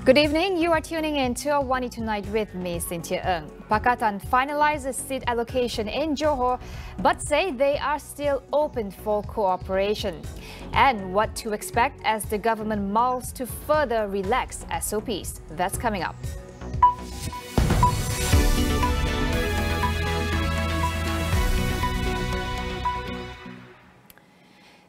Good evening. You are tuning in to AWANI Tonight with me, Cynthia Ng. Pakatan finalises seat allocation in Johor, but say they are still open for cooperation. And what to expect as the government mulls to further relax SOPs. That's coming up.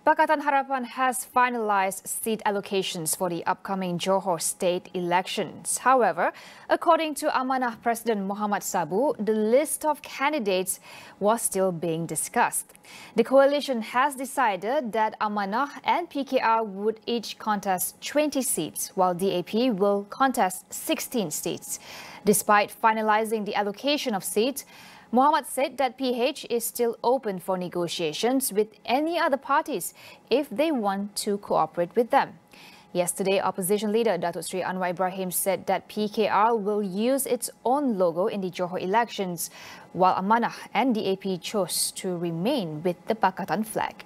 Pakatan Harapan has finalized seat allocations for the upcoming Johor state elections. However, according to Amanah President Muhammad Sabu, the list of candidates was still being discussed. The coalition has decided that Amanah and PKR would each contest 20 seats, while DAP will contest 16 seats. Despite finalizing the allocation of seats, Muhammad said that PH is still open for negotiations with any other parties if they want to cooperate with them. Yesterday, opposition leader Datuk Sri Anwar Ibrahim said that PKR will use its own logo in the Johor elections, while Amanah and DAP chose to remain with the Pakatan flag.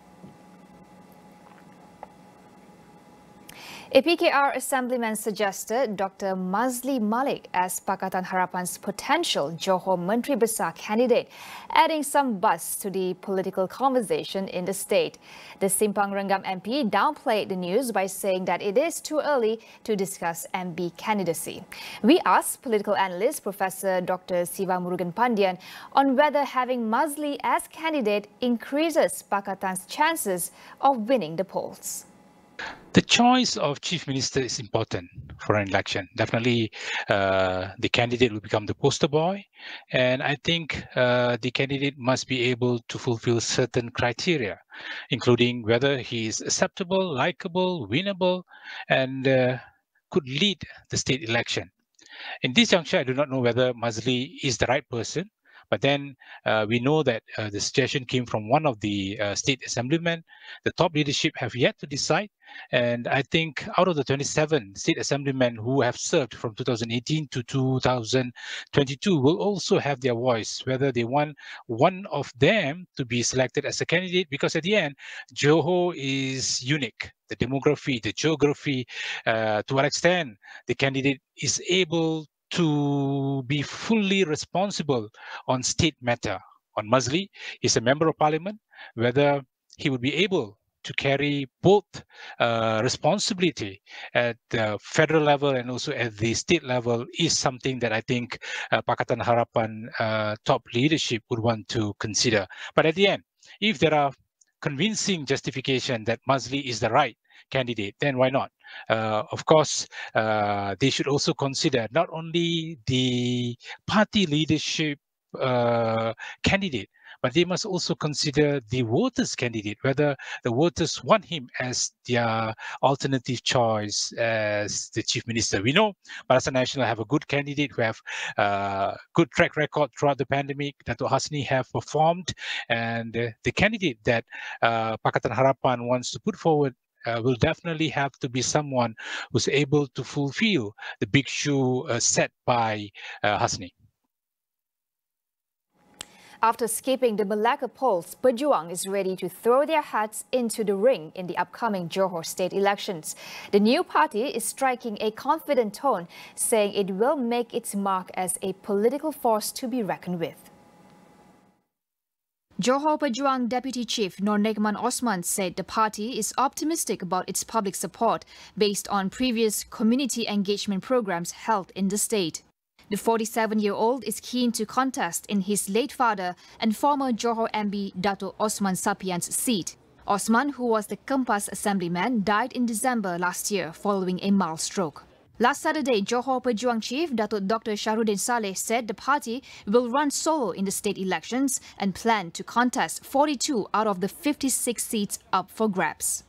A PKR assemblyman suggested Dr. Masli Malik as Pakatan Harapan's potential Johor Menteri Besar candidate, adding some buzz to the political conversation in the state. The Simpang Renggam MP downplayed the news by saying that it is too early to discuss MB candidacy. We asked political analyst Professor Dr. Siva Murugan Pandian on whether having Masli as candidate increases Pakatan's chances of winning the polls. The choice of chief minister is important for an election. Definitely, the candidate will become the poster boy, and I think the candidate must be able to fulfill certain criteria, including whether he is acceptable, likable, winnable, and could lead the state election. In this juncture, I do not know whether Masli is the right person. But then we know that the suggestion came from one of the state assemblymen. The top leadership have yet to decide. And I think out of the 27 state assemblymen who have served from 2018 to 2022 will also have their voice, whether they want one of them to be selected as a candidate, because at the end, Johor is unique. The demography, the geography, to what extent the candidate is able to be fully responsible on state matter. On Masli, he's a member of parliament, whether he would be able to carry both responsibility at the federal level and also at the state level is something that I think Pakatan Harapan top leadership would want to consider. But at the end, if there are convincing justification that Masli is the right candidate, then why not? Of course, they should also consider not only the party leadership candidate, but they must also consider the voters' candidate, whether the voters want him as their alternative choice as the chief minister. We know Barisan Nasional have a good candidate who have good track record throughout the pandemic. Datuk Hasni have performed, and the candidate that Pakatan Harapan wants to put forward will definitely have to be someone who's able to fulfill the big shoe set by Hasni. After skipping the Malacca polls, Pajuang is ready to throw their hats into the ring in the upcoming Johor state elections. The new party is striking a confident tone, saying it will make its mark as a political force to be reckoned with. Johor Pajuang Deputy Chief Nur Negman Osman said the party is optimistic about its public support based on previous community engagement programs held in the state. The 47-year-old is keen to contest in his late father and former Johor MB Datuk Osman Sapian's seat. Osman, who was the Kempas assemblyman, died in December last year following a mild stroke. Last Saturday, Johor Pajuang Chief Datuk Dr. Shahruddin Saleh said the party will run solo in the state elections and plan to contest 42 out of the 56 seats up for grabs.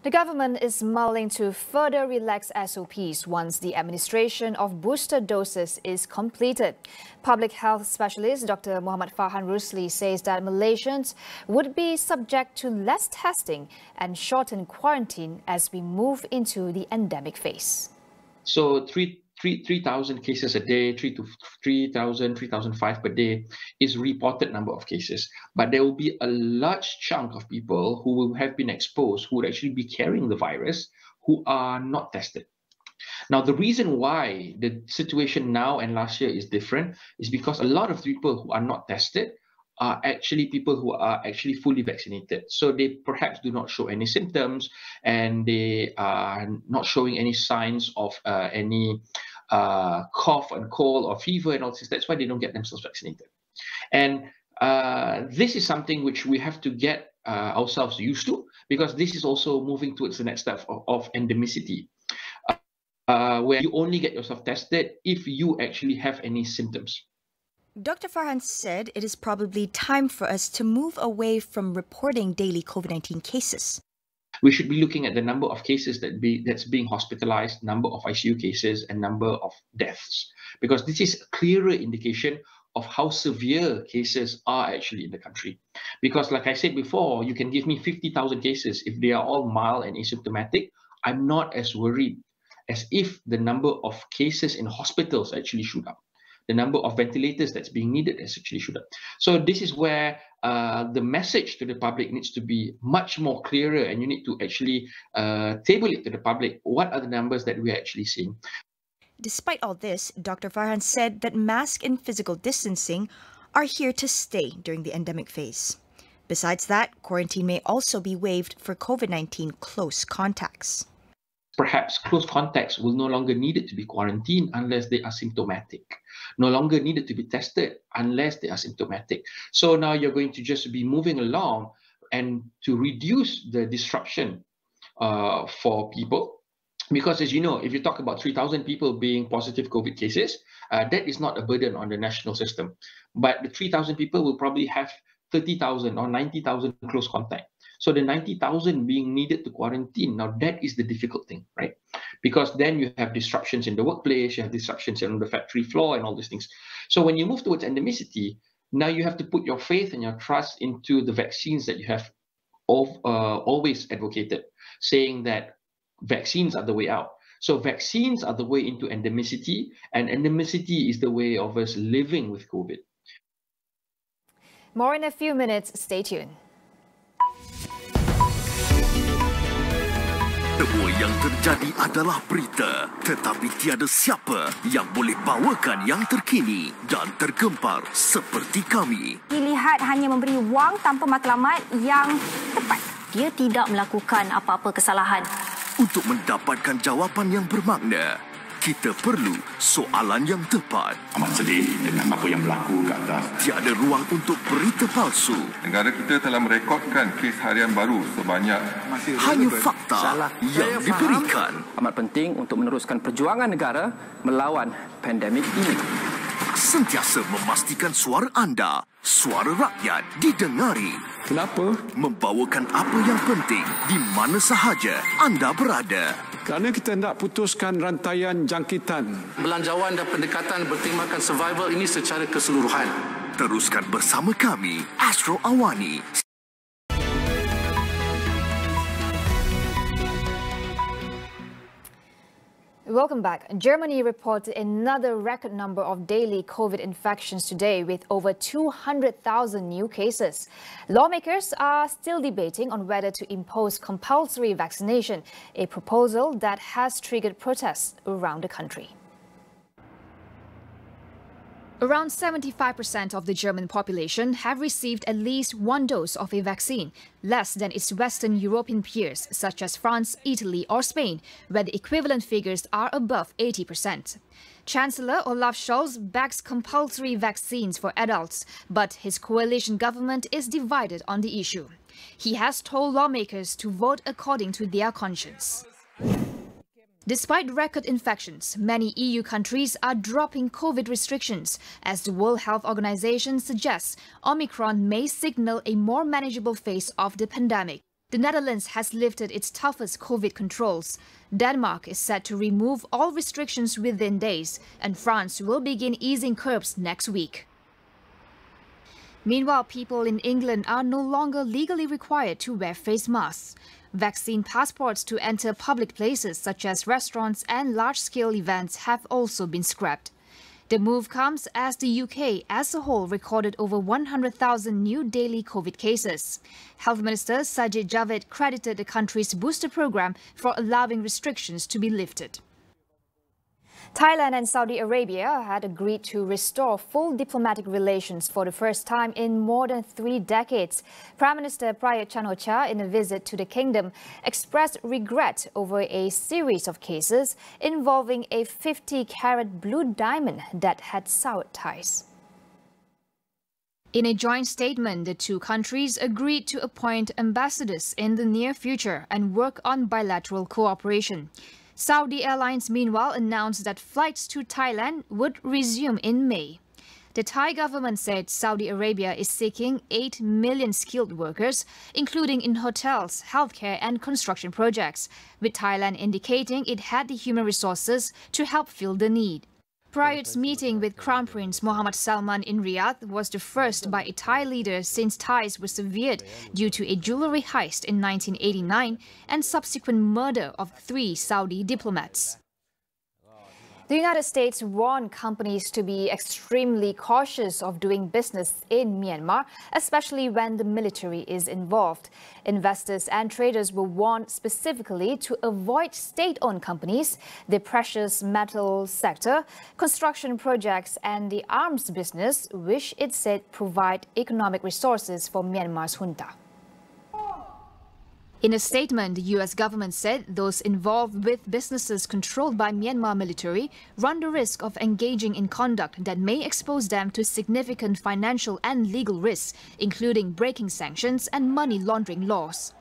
The government is mulling to further relax SOPs once the administration of booster doses is completed. Public health specialist Dr. Muhammad Farhan Rusli says that Malaysians would be subject to less testing and shortened quarantine as we move into the endemic phase. So 3,000 cases a day, 3,000, 3,005 per day is reported number of cases. But there will be a large chunk of people who will have been exposed, who would actually be carrying the virus, who are not tested. Now, the reason why the situation now and last year is different is because a lot of people who are not tested are actually people who are actually fully vaccinated. So they perhaps do not show any symptoms, and they are not showing any signs of any cough and cold or fever and all this. That's why they don't get themselves vaccinated. And this is something which we have to get ourselves used to, because this is also moving towards the next step of endemicity, where you only get yourself tested if you actually have any symptoms. Dr. Farhan said it is probably time for us to move away from reporting daily COVID-19 cases. We should be looking at the number of cases that's being hospitalized, number of ICU cases, and number of deaths, because this is a clearer indication of how severe cases are actually in the country. Because like I said before, you can give me 50,000 cases. If they are all mild and asymptomatic, I'm not as worried as if the number of cases in hospitals actually shoot up. The number of ventilators that's being needed has actually shoot up. So this is where the message to the public needs to be much more clearer, and you need to actually table it to the public. What are the numbers that we are actually seeing? Despite all this, Dr. Farhan said that mask and physical distancing are here to stay during the endemic phase. Besides that, quarantine may also be waived for COVID-19 close contacts. Perhaps close contacts will no longer need to be quarantined unless they are symptomatic. No longer needed to be tested unless they are symptomatic. So now you're going to just be moving along, and to reduce the disruption for people. Because as you know, if you talk about 3,000 people being positive COVID cases, that is not a burden on the national system. But the 3,000 people will probably have 30,000 or 90,000 close contact. So the 90,000 being needed to quarantine, now that is the difficult thing, right? Because then you have disruptions in the workplace, you have disruptions on the factory floor and all these things. So when you move towards endemicity, now you have to put your faith and your trust into the vaccines that you have always advocated, saying that vaccines are the way out. So vaccines are the way into endemicity, and endemicity is the way of us living with COVID. More in a few minutes. Stay tuned. Semua yang terjadi adalah berita, tetapi tiada siapa yang boleh bawakan yang terkini dan tergempar seperti kami. Dilihat hanya memberi wang tanpa matlamat yang tepat. Dia tidak melakukan apa-apa kesalahan. Untuk mendapatkan jawapan yang bermakna, kita perlu soalan yang tepat. Amat sedih dengan apa yang berlaku ke atas. Tiada ruang untuk berita palsu. Negara kita telah merekodkan kes harian baru sebanyak hanya fakta yang diberikan. Amat penting untuk meneruskan perjuangan negara melawan pandemik ini. Sentiasa memastikan suara anda, suara rakyat didengari. Kenapa? Membawakan apa yang penting di mana sahaja anda berada. Kerana kita hendak putuskan rantaian jangkitan. Belanjawan dan pendekatan bertemakan survival ini secara keseluruhan. Teruskan bersama kami, Astro AWANI. Welcome back. Germany reported another record number of daily COVID infections today, with over 200,000 new cases. Lawmakers are still debating on whether to impose compulsory vaccination, a proposal that has triggered protests around the country. Around 75% of the German population have received at least one dose of a vaccine, less than its Western European peers such as France, Italy or Spain, where the equivalent figures are above 80%. Chancellor Olaf Scholz backs compulsory vaccines for adults, but his coalition government is divided on the issue. He has told lawmakers to vote according to their conscience. Despite record infections, many EU countries are dropping COVID restrictions, as the World Health Organization suggests Omicron may signal a more manageable phase of the pandemic. The Netherlands has lifted its toughest COVID controls. Denmark is set to remove all restrictions within days, and France will begin easing curbs next week. Meanwhile, people in England are no longer legally required to wear face masks. Vaccine passports to enter public places such as restaurants and large-scale events have also been scrapped. The move comes as the UK as a whole recorded over 100,000 new daily COVID cases. Health Minister Sajid Javid credited the country's booster program for allowing restrictions to be lifted. Thailand and Saudi Arabia had agreed to restore full diplomatic relations for the first time in more than 3 decades. Prime Minister Prayut Chan-o-cha, in a visit to the kingdom, expressed regret over a series of cases involving a 50-carat blue diamond that had soured ties. In a joint statement, the two countries agreed to appoint ambassadors in the near future and work on bilateral cooperation. Saudi Airlines, meanwhile, announced that flights to Thailand would resume in May. The Thai government said Saudi Arabia is seeking 8 million skilled workers, including in hotels, healthcare and construction projects, with Thailand indicating it had the human resources to help fill the need. Prayut's meeting with Crown Prince Mohammed Salman in Riyadh was the first by a Thai leader since ties were severed due to a jewellery heist in 1989 and subsequent murder of 3 Saudi diplomats. The United States warned companies to be extremely cautious of doing business in Myanmar, especially when the military is involved. Investors and traders were warned specifically to avoid state-owned companies, the precious metal sector, construction projects and the arms business, which it said provide economic resources for Myanmar's junta. In a statement, the U.S. government said those involved with businesses controlled by Myanmar military run the risk of engaging in conduct that may expose them to significant financial and legal risks, including breaking sanctions and money laundering laws.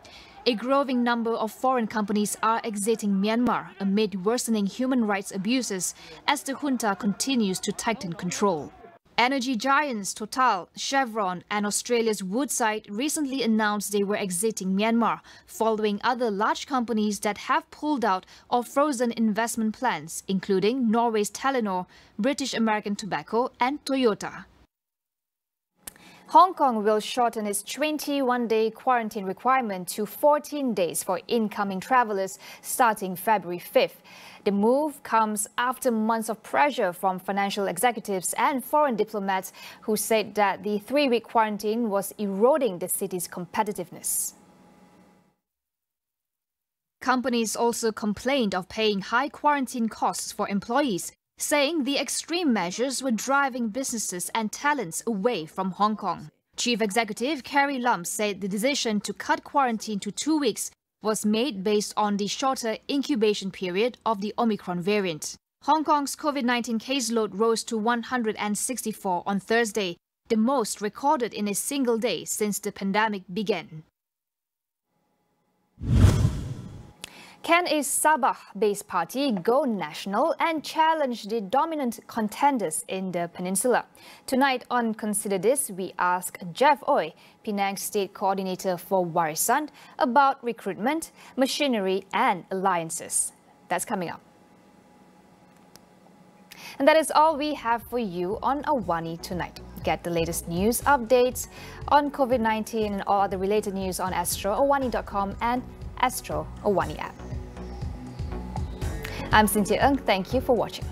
A growing number of foreign companies are exiting Myanmar amid worsening human rights abuses as the junta continues to tighten control. Energy giants Total, Chevron and Australia's Woodside recently announced they were exiting Myanmar, following other large companies that have pulled out or frozen investment plans, including Norway's Telenor, British American Tobacco and Toyota. Hong Kong will shorten its 21-day quarantine requirement to 14 days for incoming travellers starting February 5th. The move comes after months of pressure from financial executives and foreign diplomats who said that the 3-week quarantine was eroding the city's competitiveness. Companies also complained of paying high quarantine costs for employees, saying the extreme measures were driving businesses and talents away from Hong Kong. Chief Executive Carrie Lam said the decision to cut quarantine to 2 weeks was made based on the shorter incubation period of the Omicron variant. Hong Kong's COVID-19 caseload rose to 164 on Thursday, the most recorded in a single day since the pandemic began. Can a Sabah-based party go national and challenge the dominant contenders in the peninsula? Tonight on Consider This, we ask Jeff Oy, Penang State Coordinator for Warisan, about recruitment, machinery and alliances. That's coming up. And that is all we have for you on AWANI tonight. Get the latest news updates on COVID-19 and all other related news on Astro, awani.com and Astro AWANI app. I'm Cynthia Ng. Thank you for watching.